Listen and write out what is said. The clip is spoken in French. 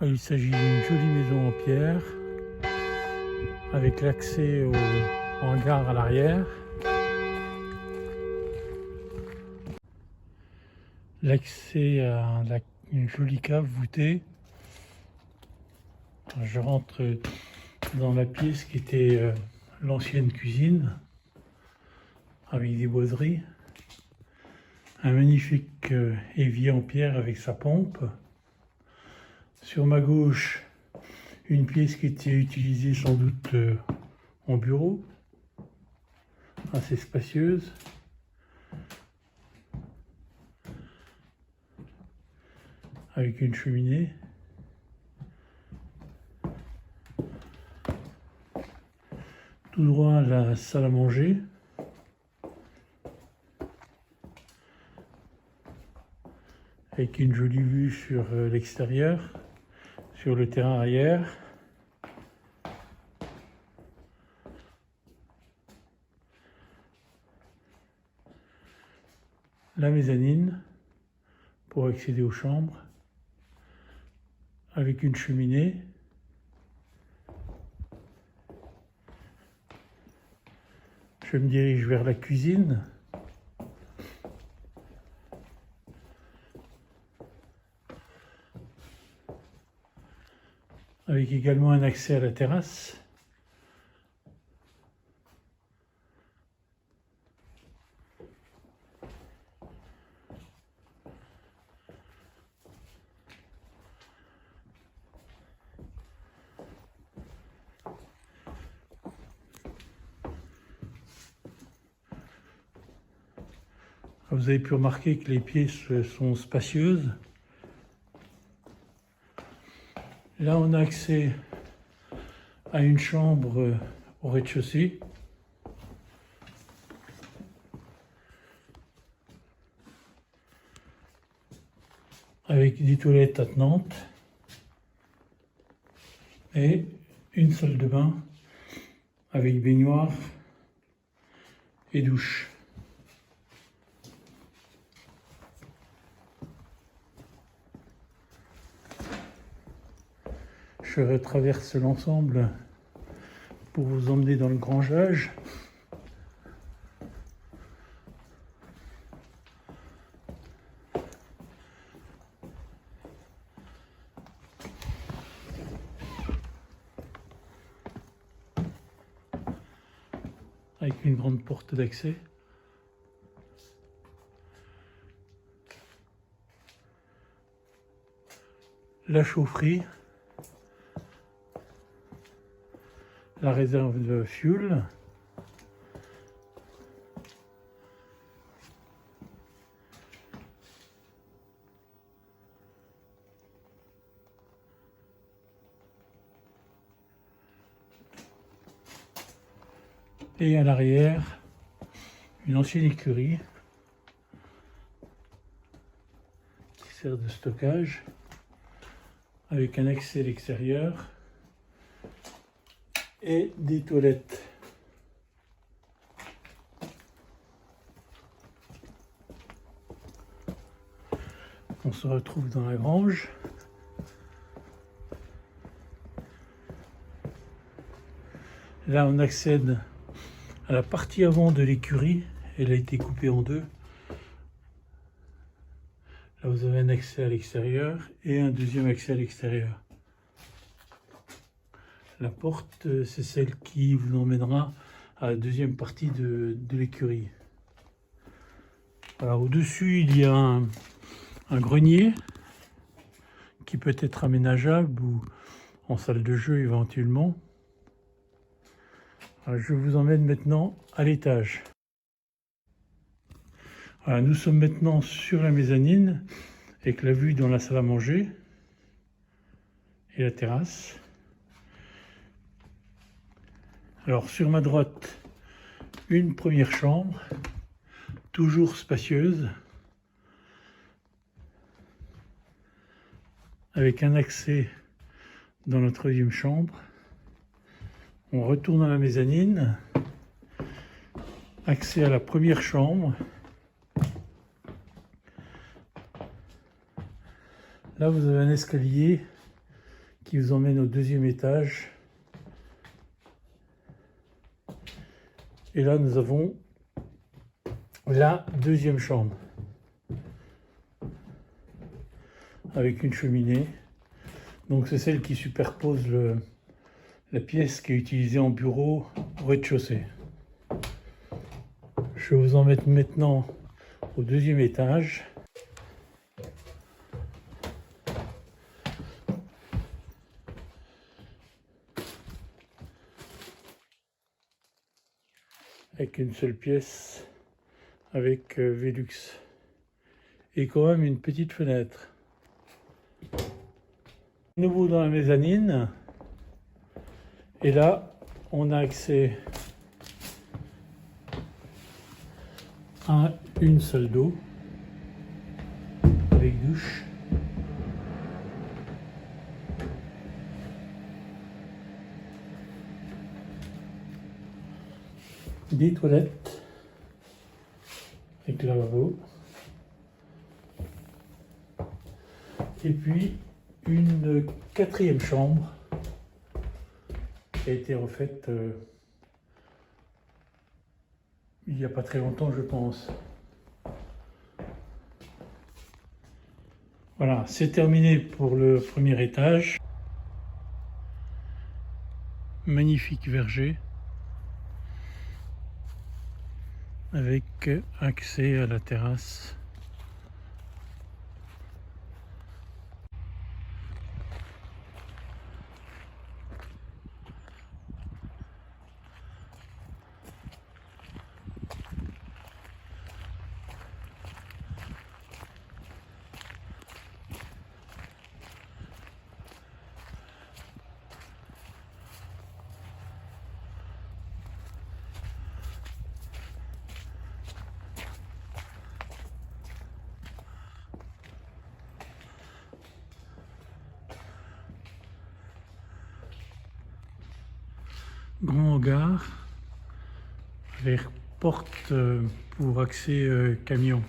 Il s'agit d'une jolie maison en pierre avec l'accès au hangar à l'arrière, l'accès à une jolie cave voûtée. Je rentre dans la pièce qui était l'ancienne cuisine avec des boiseries, un magnifique évier en pierre avec sa pompe. Sur ma gauche, une pièce qui était utilisée sans doute en bureau, assez spacieuse. Avec une cheminée. Tout droit, la salle à manger. Avec une jolie vue sur l'extérieur, sur le terrain arrière. La mezzanine pour accéder aux chambres, avec une cheminée. Je me dirige vers la cuisine. Avec également un accès à la terrasse. Vous avez pu remarquer que les pièces sont spacieuses. Là, on a accès à une chambre au rez-de-chaussée. Avec des toilettes attenantes et une salle de bain avec baignoire et douche. Je retraverse l'ensemble pour vous emmener dans le grangeage. Avec une grande porte d'accès. La chaufferie. La réserve de fuel. Et à l'arrière, une ancienne écurie qui sert de stockage avec un accès à l'extérieur et des toilettes. On se retrouve dans la grange. Là, on accède à la partie avant de l'écurie. Elle a été coupée en deux. Là, vous avez un accès à l'extérieur et un deuxième accès à l'extérieur. La porte, c'est celle qui vous emmènera à la deuxième partie de l'écurie. Alors, au-dessus, il y a un grenier qui peut être aménageable ou en salle de jeu éventuellement. Alors, je vous emmène maintenant à l'étage. Voilà, nous sommes maintenant sur la mezzanine avec la vue dans la salle à manger et la terrasse. Alors sur ma droite, une première chambre, toujours spacieuse, avec un accès dans la troisième chambre. On retourne à la mezzanine, accès à la première chambre. Là, vous avez un escalier qui vous emmène au deuxième étage. Et là, nous avons la deuxième chambre avec une cheminée. Donc c'est celle qui superpose la pièce qui est utilisée en bureau au rez-de-chaussée. Je vais vous en mettre maintenant au deuxième étage. Avec une seule pièce, avec Velux. Et quand même une petite fenêtre. Nouveau dans la mezzanine. Et là, on a accès à une salle d'eau avec douche. Des toilettes avec lavabo. Et puis une quatrième chambre qui a été refaite il n'y a pas très longtemps, je pense. Voilà, c'est terminé pour le premier étage. Magnifique verger avec accès à la terrasse. Grand hangar avec porte pour accès camion.